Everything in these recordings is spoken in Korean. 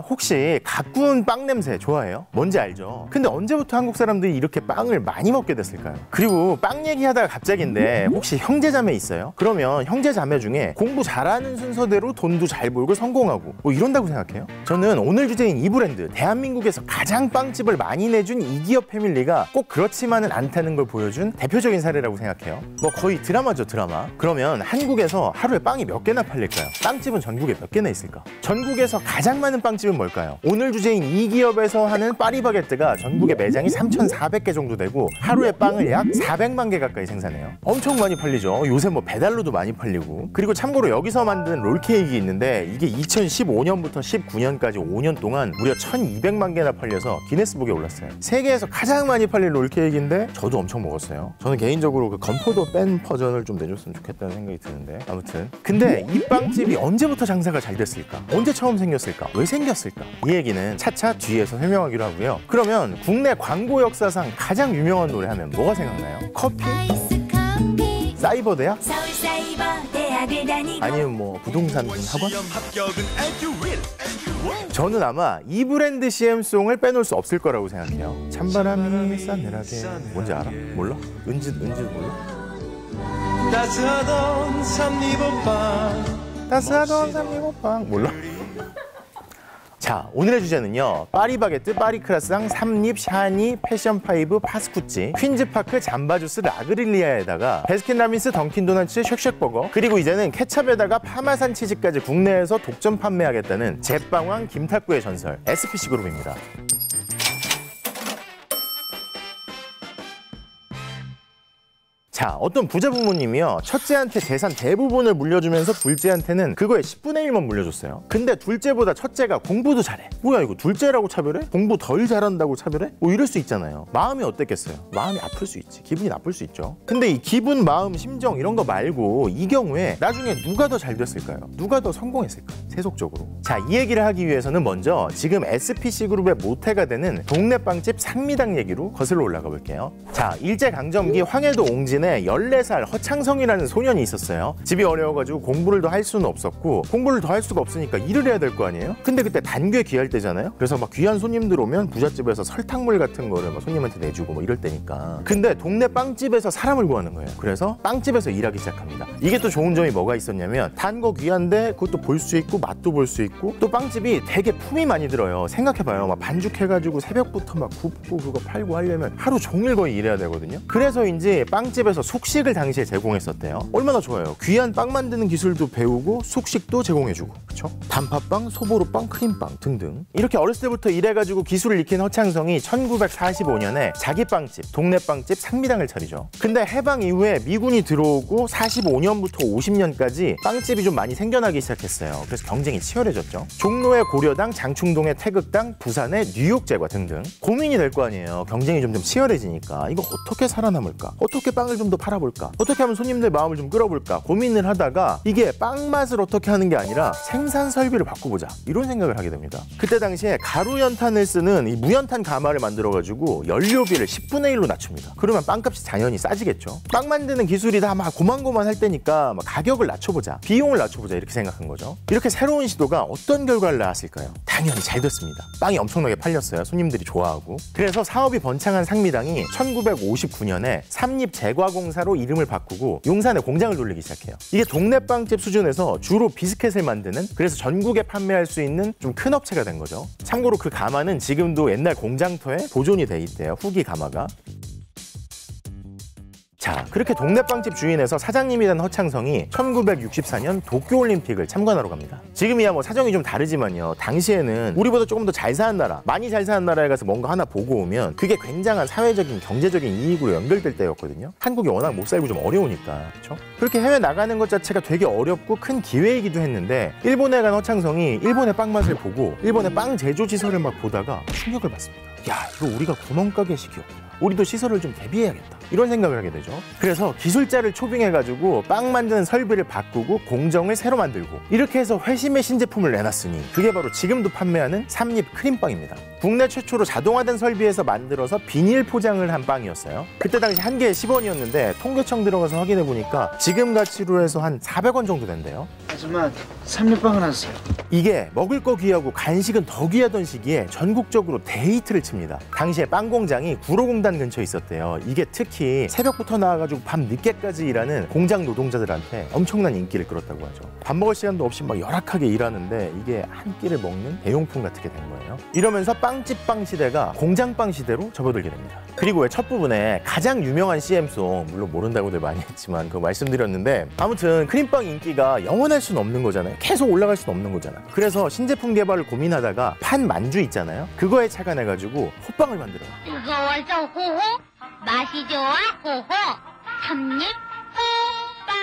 혹시 갓 구운 빵 냄새 좋아해요? 뭔지 알죠? 근데 언제부터 한국 사람들이 이렇게 빵을 많이 먹게 됐을까요? 그리고 빵 얘기하다가 갑자기인데 혹시 형제자매 있어요? 그러면 형제자매 중에 공부 잘하는 순서대로 돈도 잘 벌고 성공하고 뭐 이런다고 생각해요? 저는 오늘 주제인 이 브랜드, 대한민국에서 가장 빵집을 많이 내준 이기업 패밀리가 꼭 그렇지만은 않다는 걸 보여준 대표적인 사례라고 생각해요. 뭐 거의 드라마죠, 드라마. 그러면 한국에서 하루에 빵이 몇 개나 팔릴까요? 빵집은 전국에 몇 개나 있을까? 전국에서 가장 많은 빵집은 뭘까요? 오늘 주제인 이 기업에서 하는 파리바게뜨가 전국에 매장이 3,400개 정도 되고 하루에 빵을 약 400만 개 가까이 생산해요. 엄청 많이 팔리죠. 요새 뭐 배달로도 많이 팔리고. 그리고 참고로 여기서 만든 롤케이크 있는데 이게 2015년부터 19년까지 5년 동안 무려 1,200만 개나 팔려서 기네스북에 올랐어요. 세계에서 가장 많이 팔린 롤케이크인데 저도 엄청 먹었어요. 저는 개인적으로 그 건포도 뺀 버전을 좀 내줬으면 좋겠다는 생각이 드는데 아무튼 근데 이 빵집이 언제부터 장사가 잘 됐을까? 언제 처음 생겼을까? 왜 생겼을까? 이 얘기는 차차 뒤에서 설명하기로 하고요. 그러면 국내 광고 역사상 가장 유명한 노래 하면 뭐가 생각나요? 커피? 사이버대학? 아니면 뭐 부동산 학원? 저는 아마 이 브랜드 CM송을 빼놓을 수 없을 거라고 생각해요. 찬바람이 싸늘하게 뭔지 알아? 몰라? 은짓 몰라? 따스하던 삼립오빵 몰라? 자, 오늘의 주제는요. 파리바게뜨, 파리크라상, 삼립, 샤니, 패션파이브, 파스쿠찌, 퀸즈파크, 잠바주스, 라그릴리아에다가 베스킨라빈스, 던킨도너츠, 쉑쉑버거 그리고 이제는 케찹에다가 파마산 치즈까지 국내에서 독점 판매하겠다는 제빵왕 김탁구의 전설 SPC그룹입니다. 자, 어떤 부자 부모님이요. 첫째한테 재산 대부분을 물려주면서 둘째한테는 그거의 10분의 1만 물려줬어요. 근데 둘째보다 첫째가 공부도 잘해. 뭐야 이거 둘째라고 차별해? 공부 덜 잘한다고 차별해? 뭐 이럴 수 있잖아요. 마음이 어땠겠어요? 마음이 아플 수 있지. 기분이 나쁠 수 있죠. 근데 이 기분, 마음, 심정 이런 거 말고 이 경우에 나중에 누가 더 잘 됐을까요? 누가 더 성공했을까요? 세속적으로. 자, 이 얘기를 하기 위해서는 먼저 지금 SPC그룹의 모태가 되는 동네 빵집 상미당 얘기로 거슬러 올라가 볼게요. 자, 일제강점기 황해도 옹진에 14살 허창성이라는 소년이 있었어요. 집이 어려워가지고 공부를 더 할 수는 없었고 공부를 더 할 수가 없으니까 일을 해야 될 거 아니에요? 근데 그때 단괴 귀할 때잖아요? 그래서 막 귀한 손님들 오면 부잣집에서 설탕물 같은 거를 막 손님한테 내주고 뭐 이럴 때니까. 근데 동네 빵집에서 사람을 구하는 거예요. 그래서 빵집에서 일하기 시작합니다. 이게 또 좋은 점이 뭐가 있었냐면 단 거 귀한데 그것도 볼 수 있고 맛도 볼 수 있고 또 빵집이 되게 품이 많이 들어요. 생각해봐요. 막 반죽해가지고 새벽부터 막 굽고 그거 팔고 하려면 하루 종일 거의 일해야 되거든요. 그래서인지 빵집에서 숙식을 당시에 제공했었대요. 얼마나 좋아요. 귀한 빵 만드는 기술도 배우고 숙식도 제공해주고 그쵸? 단팥빵, 소보루빵, 크림빵 등등 이렇게 어렸을 때부터 일해가지고 기술을 익힌 허창성이 1945년에 자기 빵집, 동네 빵집 상미당을 차리죠. 근데 해방 이후에 미군이 들어오고 45년부터 50년까지 빵집이 좀 많이 생겨나기 시작했어요. 그래서 경쟁이 치열해졌죠. 종로의 고려당, 장충동의 태극당, 부산의 뉴욕제과 등등 고민이 될 거 아니에요. 경쟁이 점점 치열해지니까 이거 어떻게 살아남을까? 어떻게 빵을 좀 더 팔아볼까? 어떻게 하면 손님들 마음을 좀 끌어볼까? 고민을 하다가 이게 빵 맛을 어떻게 하는 게 아니라 생산 설비를 바꿔보자 이런 생각을 하게 됩니다. 그때 당시에 가루 연탄을 쓰는 이 무연탄 가마를 만들어가지고 연료비를 10분의 1로 낮춥니다. 그러면 빵값이 당연히 싸지겠죠. 빵 만드는 기술이 다 막 고만고만 할 때니까 막 가격을 낮춰보자, 비용을 낮춰보자 이렇게 생각한 거죠. 이렇게 새로운 시도가 어떤 결과를 낳았을까요? 당연히 잘 됐습니다. 빵이 엄청나게 팔렸어요. 손님들이 좋아하고. 그래서 사업이 번창한 상미당이 1959년에 삼립 제과공사로 이름을 바꾸고 용산에 공장을 돌리기 시작해요. 이게 동네 빵집 수준에서 주로 비스켓을 만드는, 그래서 전국에 판매할 수 있는 좀 큰 업체가 된 거죠. 참고로 그 가마는 지금도 옛날 공장터에 보존이 돼 있대요. 후기 가마가. 자, 그렇게 동네 빵집 주인에서 사장님이 된 허창성이 1964년 도쿄올림픽을 참관하러 갑니다. 지금이야 뭐 사정이 좀 다르지만요. 당시에는 우리보다 조금 더 잘 사는 나라, 많이 잘 사는 나라에 가서 뭔가 하나 보고 오면 그게 굉장한 사회적인, 경제적인 이익으로 연결될 때였거든요. 한국이 워낙 못 살고 좀 어려우니까. 그렇죠? 그렇게 해외 나가는 것 자체가 되게 어렵고 큰 기회이기도 했는데 일본에 간 허창성이 일본의 빵 맛을 보고 일본의 빵 제조 시설을 막 보다가 충격을 받습니다. 야, 이거 우리가 구멍가게 시키였구나. 우리도 시설을 좀 대비해야겠다. 이런 생각을 하게 되죠. 그래서 기술자를 초빙해가지고 빵 만드는 설비를 바꾸고 공정을 새로 만들고 이렇게 해서 회심의 신제품을 내놨으니 그게 바로 지금도 판매하는 삼립 크림빵입니다. 국내 최초로 자동화된 설비에서 만들어서 비닐 포장을 한 빵이었어요. 그때 당시 한 개에 10원이었는데 통계청 들어가서 확인해 보니까 지금 가치로 해서 한 400원 정도 된대요. 아줌마, 삼립빵을 하세요. 이게 먹을 거 귀하고 간식은 더 귀하던 시기에 전국적으로 데이트를 칩니다. 당시에 빵 공장이 구로공단 근처에 있었대요. 이게 특히 새벽부터 나와가지고 밤 늦게까지 일하는 공장 노동자들한테 엄청난 인기를 끌었다고 하죠. 밥 먹을 시간도 없이 막 열악하게 일하는데 이게 한 끼를 먹는 대용품 같게 된 거예요. 이러면서 빵집 빵 시대가 공장빵 시대로 접어들게 됩니다. 그리고 왜 첫 부분에 가장 유명한 CM송, 물론 모른다고들 많이 했지만 그거 말씀드렸는데, 아무튼 크림빵 인기가 영원할 수는 없는 거잖아요. 계속 올라갈 수는 없는 거잖아. 그래서 신제품 개발을 고민하다가 판 만주 있잖아요. 그거에 착안해가지고 호빵을 만들어요. 뜨거워서 호호, 맛이 좋아 호호, 삼립 호빵.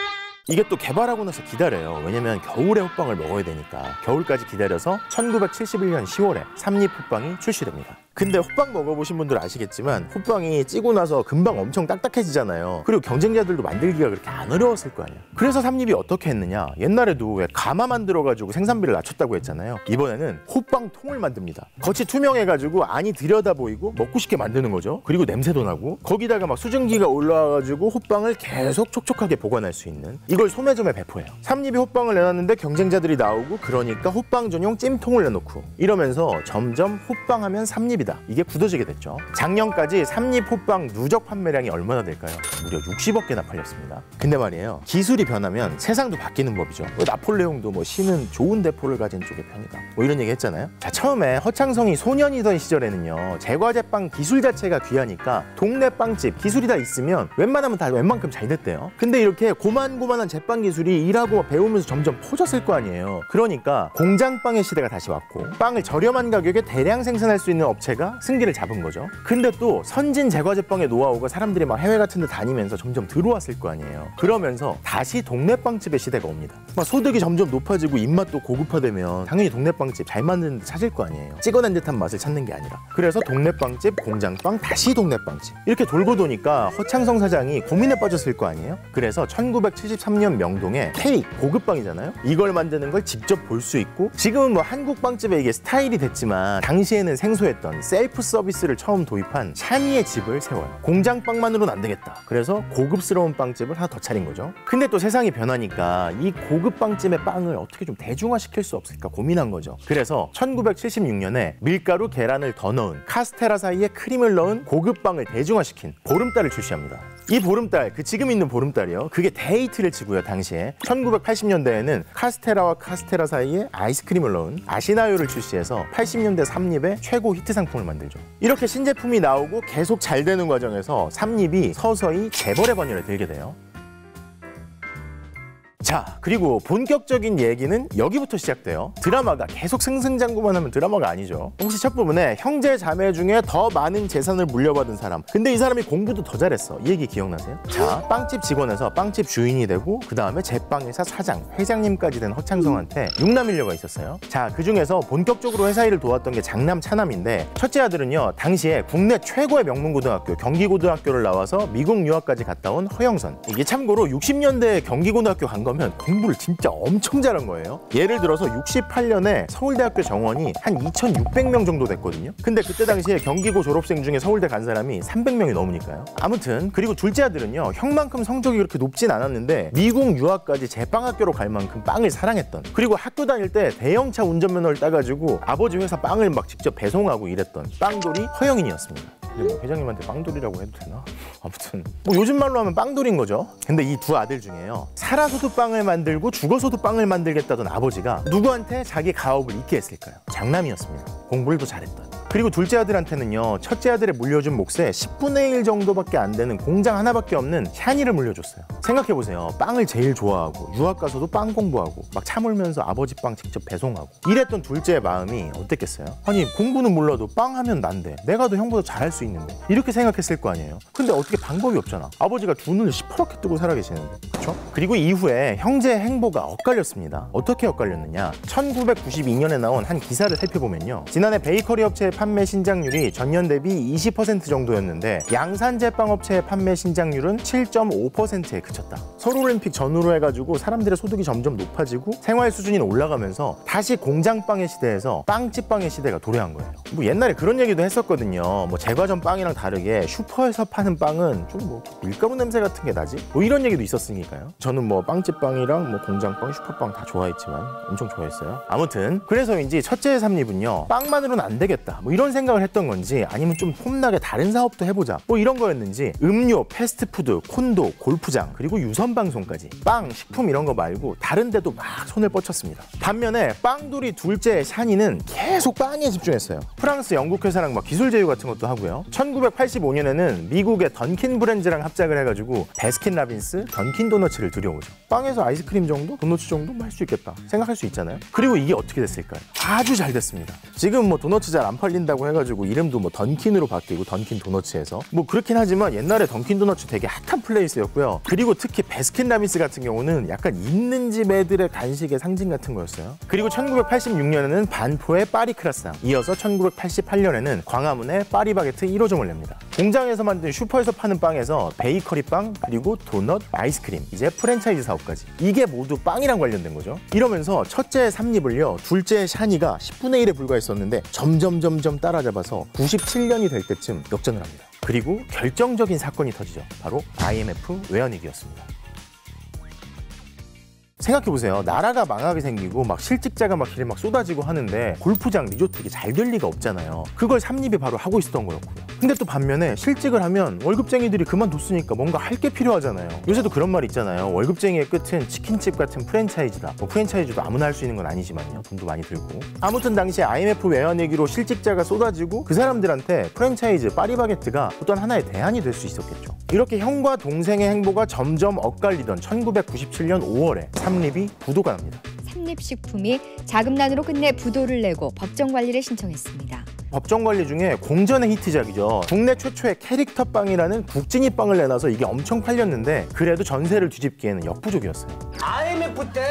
이게 또 개발하고 나서 기다려요. 왜냐면 겨울에 호빵을 먹어야 되니까. 겨울까지 기다려서 1971년 10월에 삼립 호빵이 출시됩니다. 근데 호빵 먹어보신 분들 아시겠지만 호빵이 찌고 나서 금방 엄청 딱딱해지잖아요. 그리고 경쟁자들도 만들기가 그렇게 안 어려웠을 거 아니에요. 그래서 삼립이 어떻게 했느냐, 옛날에도 왜 가마 만들어가지고 생산비를 낮췄다고 했잖아요. 이번에는 호빵통을 만듭니다. 겉이 투명해가지고 안이 들여다 보이고 먹고 싶게 만드는 거죠. 그리고 냄새도 나고 거기다가 막 수증기가 올라와가지고 호빵을 계속 촉촉하게 보관할 수 있는, 이걸 소매점에 배포해요. 삼립이 호빵을 내놨는데 경쟁자들이 나오고, 그러니까 호빵 전용 찜통을 내놓고, 이러면서 점점 호빵하면 삼립이다, 이게 굳어지게 됐죠. 작년까지 삼립 호빵 누적 판매량이 얼마나 될까요? 무려 60억 개나 팔렸습니다. 근데 말이에요, 기술이 변하면 세상도 바뀌는 법이죠. 나폴레옹도 뭐 신은 좋은 대포를 가진 쪽의 편이다, 뭐 이런 얘기 했잖아요. 자, 처음에 허창성이 소년이던 시절에는요, 제과제빵 기술 자체가 귀하니까 동네 빵집 기술이 다 있으면 웬만하면 다 웬만큼 잘 됐대요. 근데 이렇게 고만고만한 제빵 기술이 일하고 배우면서 점점 퍼졌을 거 아니에요. 그러니까 공장빵의 시대가 다시 왔고, 빵을 저렴한 가격에 대량 생산할 수 있는 업체가 승기를 잡은 거죠. 근데 또 선진 제과제빵의 노하우가 사람들이 막 해외 같은 데 다니면서 점점 들어왔을 거 아니에요. 그러면서 다시 동네 빵집의 시대가 옵니다. 막 소득이 점점 높아지고 입맛도 고급화되면 당연히 동네 빵집 잘 만드는 데 찾을 거 아니에요. 찍어낸 듯한 맛을 찾는 게 아니라. 그래서 동네 빵집, 공장빵, 다시 동네 빵집, 이렇게 돌고 도니까 허창성 사장이 고민에 빠졌을 거 아니에요. 그래서 1973년 명동에 케이크, 고급빵이잖아요. 이걸 만드는 걸 직접 볼 수 있고, 지금은 뭐 한국 빵집에 이게 스타일이 됐지만 당시에는 생소했던 셀프 서비스를 처음 도입한 샤니의 집을 세워요. 공장빵만으로는 안 되겠다. 그래서 고급스러운 빵집을 하나 더 차린 거죠. 근데 또 세상이 변하니까 이 고급 빵집의 빵을 어떻게 좀 대중화시킬 수 없을까 고민한 거죠. 그래서 1976년에 밀가루, 계란을 더 넣은, 카스테라 사이에 크림을 넣은 고급빵을 대중화시킨 보름달을 출시합니다. 이 보름달, 그 지금 있는 보름달이요, 그게 데이트를 치고요. 당시에 1980년대에는 카스테라와 카스테라 사이에 아이스크림을 넣은 아시나요를 출시해서 80년대 삼립의 최고 히트 상품을 만들죠. 이렇게 신제품이 나오고 계속 잘 되는 과정에서 삼립이 서서히 재벌의 번열에 들게 돼요. 자, 그리고 본격적인 얘기는 여기부터 시작돼요. 드라마가 계속 승승장구만 하면 드라마가 아니죠. 혹시 첫 부분에 형제 자매 중에 더 많은 재산을 물려받은 사람, 근데 이 사람이 공부도 더 잘했어, 이 얘기 기억나세요? 자, 빵집 직원에서 빵집 주인이 되고 그 다음에 제빵회사 사장, 회장님까지 된 허창성한테 6남 일녀가 있었어요. 자, 그 중에서 본격적으로 회사 일을 도왔던 게 장남, 차남인데, 첫째 아들은요, 당시에 국내 최고의 명문고등학교 경기고등학교를 나와서 미국 유학까지 갔다 온 허영선. 이게 참고로 60년대에 경기고등학교 간 거면 공부를 진짜 엄청 잘한 거예요. 예를 들어서 68년에 서울대학교 정원이 한 2,600명 정도 됐거든요. 근데 그때 당시에 경기고 졸업생 중에 서울대 간 사람이 300명이 넘으니까요. 아무튼, 그리고 둘째 아들은요, 형만큼 성적이 그렇게 높진 않았는데 미국 유학까지 제빵학교로 갈 만큼 빵을 사랑했던, 그리고 학교 다닐 때 대형차 운전면허를 따가지고 아버지 회사 빵을 막 직접 배송하고 이랬던 빵돌이 허영인이었습니다. 근데 뭐 회장님한테 빵돌이라고 해도 되나? 아무튼 뭐 요즘 말로 하면 빵돌인 거죠. 근데 이 두 아들 중에요, 살아서도 빵을 만들고 죽어서도 빵을 만들겠다던 아버지가 누구한테 자기 가업을 잊게 했을까요? 장남이었습니다. 공부를 더 잘했던. 그리고 둘째 아들한테는요, 첫째 아들의 물려준 몫의 10분의 1 정도밖에 안 되는 공장 하나밖에 없는 샤니를 물려줬어요. 생각해보세요. 빵을 제일 좋아하고 유학 가서도 빵 공부하고 막 참으면서 아버지 빵 직접 배송하고 이랬던 둘째의 마음이 어땠겠어요? 아니, 공부는 몰라도 빵 하면 난데 내가 더 형보다 잘할 수 있는데, 이렇게 생각했을 거 아니에요. 근데 어떻게 방법이 없잖아. 아버지가 두 눈을 시퍼렇게 뜨고 살아계시는데, 그렇죠? 그리고 이후에 형제의 행보가 엇갈렸습니다. 어떻게 엇갈렸느냐, 1992년에 나온 한 기사를 살펴보면요, 지난해 베이커리 업체의 판매 신장률이 전년 대비 20% 정도였는데 양산제 빵업체의 판매 신장률은 7.5%에 그쳤다. 서울올림픽 전후로 해가지고 사람들의 소득이 점점 높아지고 생활 수준이 올라가면서 다시 공장빵의 시대에서 빵집빵의 시대가 도래한 거예요. 뭐 옛날에 그런 얘기도 했었거든요. 뭐 제과점 빵이랑 다르게 슈퍼에서 파는 빵은 좀 뭐 밀가루 냄새 같은 게 나지? 뭐 이런 얘기도 있었으니까요. 저는 뭐 빵집빵이랑 뭐 공장빵, 슈퍼빵 다 좋아했지만 엄청 좋아했어요. 아무튼 그래서인지 첫째의 삼립은요, 빵만으로는 안 되겠다 뭐 이런 생각을 했던 건지, 아니면 좀 폼나게 다른 사업도 해보자 뭐 이런 거였는지, 음료, 패스트푸드, 콘도, 골프장, 그리고 유선방송까지 빵, 식품 이런 거 말고 다른 데도 막 손을 뻗쳤습니다. 반면에 빵돌이 둘째 샤니는 계속 빵에 집중했어요. 프랑스, 영국 회사랑 막 기술 제휴 같은 것도 하고요. 1985년에는 미국의 던킨 브랜드랑 합작을 해가지고 베스킨라빈스, 던킨 도너츠를 들여오죠. 빵에서 아이스크림 정도? 도너츠 정도? 할 수 있겠다 생각할 수 있잖아요. 그리고 이게 어떻게 됐을까요? 아주 잘 됐습니다. 지금 뭐 도너츠 잘 안 팔린다고 해가지고 이름도 뭐 던킨으로 바뀌고 던킨 도너츠에서 뭐 그렇긴 하지만 옛날에 던킨 도너츠 되게 핫한 플레이스였고요. 그리고 특히 베스킨라빈스 같은 경우는 약간 있는 집 애들의 간식의 상징 같은 거였어요. 그리고 1986년에는 반포의 파리 크라상, 이어서 1988년에는 광화문의 파리 바게트 1호점을 냅니다. 공장에서 만든 슈퍼에서 파는 빵에서 베이커리 빵, 그리고 도넛, 아이스크림, 이제 프랜차이즈 사업까지, 이게 모두 빵이랑 관련된 거죠. 이러면서 첫째의 삼립을요, 둘째의 샤니가 10분의 1에 불과했었는데 점점 따라잡아서 97년이 될 때쯤 역전을 합니다. 그리고 결정적인 사건이 터지죠. 바로 IMF 외환위기였습니다. 생각해보세요. 나라가 망하게 생기고 막 실직자가 막 길에 막 쏟아지고 하는데 골프장, 리조트 이게 잘 될 리가 없잖아요. 그걸 삼립이 바로 하고 있었던 거였고요. 근데 또 반면에 실직을 하면 월급쟁이들이 그만뒀으니까 뭔가 할 게 필요하잖아요. 요새도 그런 말 있잖아요. 월급쟁이의 끝은 치킨집 같은 프랜차이즈다. 뭐 프랜차이즈도 아무나 할 수 있는 건 아니지만요. 돈도 많이 들고. 아무튼 당시에 IMF 외환위기로 실직자가 쏟아지고 그 사람들한테 프랜차이즈 파리바게트가 어떤 하나의 대안이 될 수 있었겠죠. 이렇게 형과 동생의 행보가 점점 엇갈리던 1997년 5월에 삼립이 부도가 납니다. 삼립식품이 자금난으로 끝내 부도를 내고 법정 관리를 신청했습니다. 법정 관리 중에 공전의 히트작이죠. 국내 최초의 캐릭터 빵이라는 국진이 빵을 내놔서 이게 엄청 팔렸는데 그래도 전세를 뒤집기에는 역부족이었어요. IMF 때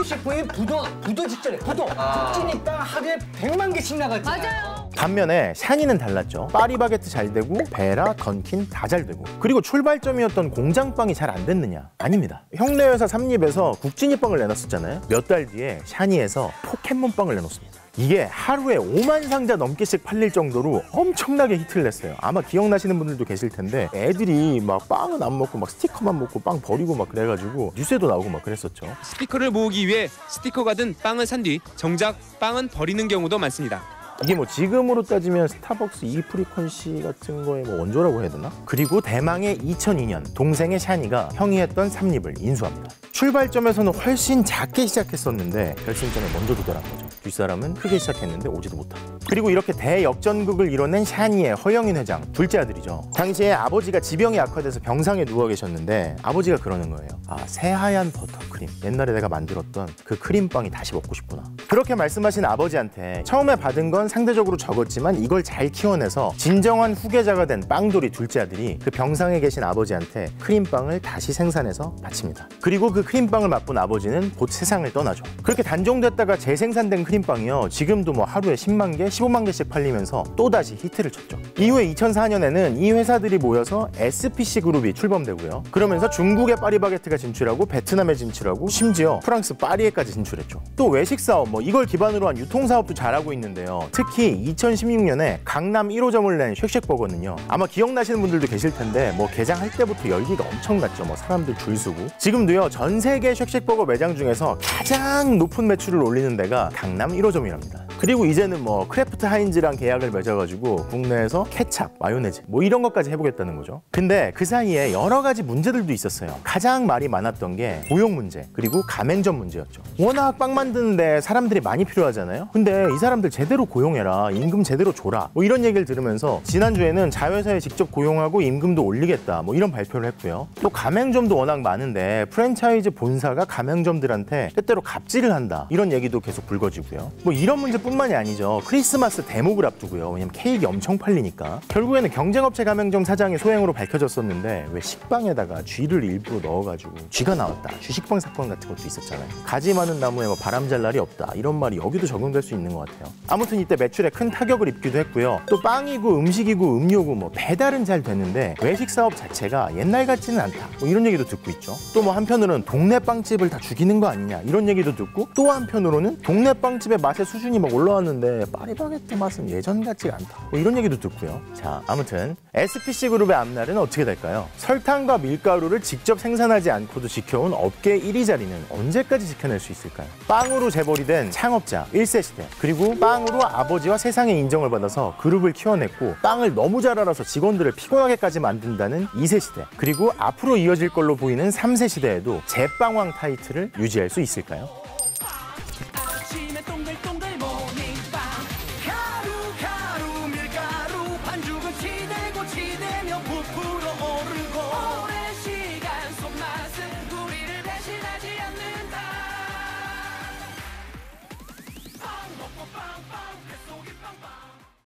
식품이 부도 직전에 부도 국진이 빵 하루에 100만 개씩 나갔지. 맞아요. 반면에 샤니는 달랐죠. 파리바게트 잘 되고 베라, 던킨 다 잘 되고. 그리고 출발점이었던 공장빵이 잘 안 됐느냐? 아닙니다. 형네 회사 삼립에서 국진이 빵을 내놨었잖아요. 몇 달 뒤에 샤니에서 포켓몬빵을 내놓습니다. 이게 하루에 5만 상자 넘게씩 팔릴 정도로 엄청나게 히트를 냈어요. 아마 기억나시는 분들도 계실 텐데 애들이 막 빵은 안 먹고 막 스티커만 먹고 빵 버리고 막 그래가지고 뉴스에도 나오고 막 그랬었죠. 스티커를 모으기 위해 스티커가 든 빵을 산 뒤 정작 빵은 버리는 경우도 많습니다. 이게 뭐 지금으로 따지면 스타벅스 이프리퀀시 같은 거의 뭐 원조라고 해야 되나? 그리고 대망의 2002년 동생의 샤니가 형이 했던 삼립을 인수합니다. 출발점에서는 훨씬 작게 시작했었는데 결승점에 먼저 도달한 거죠. 뒷사람은 크게 시작했는데 오지도 못하고. 그리고 이렇게 대역전극을 이뤄낸 샤니의 허영인 회장, 둘째 아들이죠. 당시에 아버지가 지병이 악화돼서 병상에 누워 계셨는데 아버지가 그러는 거예요. 아, 새하얀 버터크림. 옛날에 내가 만들었던 그 크림빵이 다시 먹고 싶구나. 그렇게 말씀하신 아버지한테 처음에 받은 건 상대적으로 적었지만 이걸 잘 키워내서 진정한 후계자가 된 빵돌이 둘째 아들이 그 병상에 계신 아버지한테 크림빵을 다시 생산해서 바칩니다. 그리고 그 크림빵을 맛본 아버지는 곧 세상을 떠나죠. 그렇게 단종됐다가 재생산된 크림빵이요, 지금도 뭐 하루에 10만 개, 15만 개씩 팔리면서 또다시 히트를 쳤죠. 이후에 2004년에는 이 회사들이 모여서 SPC 그룹이 출범되고요. 그러면서 중국의 파리바게트가 진출하고 베트남에 진출하고 심지어 프랑스 파리에까지 진출했죠. 또 외식사업, 뭐 이걸 기반으로 한 유통사업도 잘하고 있는데요. 특히 2016년에 강남 1호점을 낸 쉑쉑버거는요, 아마 기억나시는 분들도 계실 텐데 뭐 개장할 때부터 열기가 엄청났죠. 뭐 사람들 줄 서고. 지금도요, 전 세계 쉑쉑버거 매장 중에서 가장 높은 매출을 올리는 데가 강남 1호점이랍니다. 그리고 이제는 뭐 크래프트 하인즈랑 계약을 맺어가지고 국내에서 케찹, 마요네즈 뭐 이런 것까지 해보겠다는 거죠. 근데 그 사이에 여러 가지 문제들도 있었어요. 가장 말이 많았던 게 고용 문제, 그리고 가맹점 문제였죠. 워낙 빵 만드는데 사람들이 많이 필요하잖아요. 근데 이 사람들 제대로 고용해라, 임금 제대로 줘라, 뭐 이런 얘기를 들으면서 지난주에는 자회사에 직접 고용하고 임금도 올리겠다, 뭐 이런 발표를 했고요. 또 가맹점도 워낙 많은데 프랜차이즈 본사가 가맹점들한테 때때로 갑질을 한다, 이런 얘기도 계속 불거지고요. 뭐 이런 문제뿐 뿐만이 아니죠. 크리스마스 대목을 앞두고요. 왜냐면 케이크 엄청 팔리니까. 결국에는 경쟁업체 가맹점 사장의 소행으로 밝혀졌었는데 왜 식빵에다가 쥐를 일부러 넣어가지고 쥐가 나왔다. 쥐식빵 사건 같은 것도 있었잖아요. 가지 많은 나무에 뭐 바람 잘 날이 없다. 이런 말이 여기도 적용될 수 있는 것 같아요. 아무튼 이때 매출에 큰 타격을 입기도 했고요. 또 빵이고 음식이고 음료고 뭐 배달은 잘 됐는데 외식 사업 자체가 옛날 같지는 않다. 뭐 이런 얘기도 듣고 있죠. 또 뭐 한편으로는 동네 빵집을 다 죽이는 거 아니냐 이런 얘기도 듣고 또 한편으로는 동네 빵집의 맛의 수준이 막 올라왔는데 파리바게뜨 맛은 예전 같지가 않다. 뭐 이런 얘기도 듣고요. 자, 아무튼 SPC 그룹의 앞날은 어떻게 될까요? 설탕과 밀가루를 직접 생산하지 않고도 지켜온 업계 1위 자리는 언제까지 지켜낼 수 있을까요? 빵으로 재벌이 된 창업자 1세 시대, 그리고 빵으로 아버지와 세상의 인정을 받아서 그룹을 키워냈고 빵을 너무 잘 알아서 직원들을 피곤하게까지 만든다는 2세 시대, 그리고 앞으로 이어질 걸로 보이는 3세 시대에도 제빵왕 타이틀을 유지할 수 있을까요?